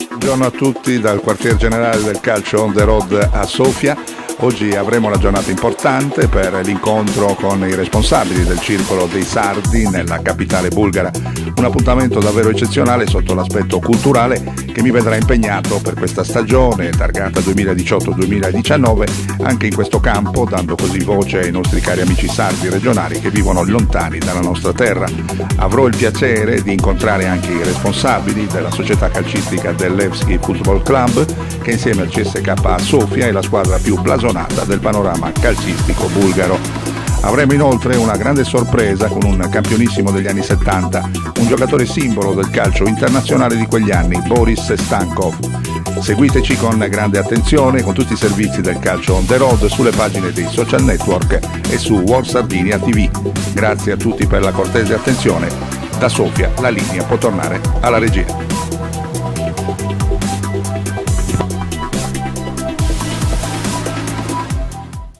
Buongiorno a tutti dal quartier generale del calcio on the road a Sofia. Oggi avremo una giornata importante per l'incontro con i responsabili del circolo dei sardi nella capitale bulgara. Un appuntamento davvero eccezionale sotto l'aspetto culturale che mi vedrà impegnato per questa stagione targata 2018-2019 anche in questo campo, dando così voce ai nostri cari amici sardi regionali che vivono lontani dalla nostra terra. Avrò il piacere di incontrare anche i responsabili della società calcistica del Levski Football Club, che insieme al CSK a Sofia è la squadra più blasonata del panorama calcistico bulgaro. Avremo inoltre una grande sorpresa con un campionissimo degli anni 70, un giocatore simbolo del calcio internazionale di quegli anni, Boris Stankov. Seguiteci con grande attenzione con tutti i servizi del calcio on the road sulle pagine dei social network e su World Sardinia TV. Grazie a tutti per la cortese attenzione. Da Sofia la linea può tornare alla regia.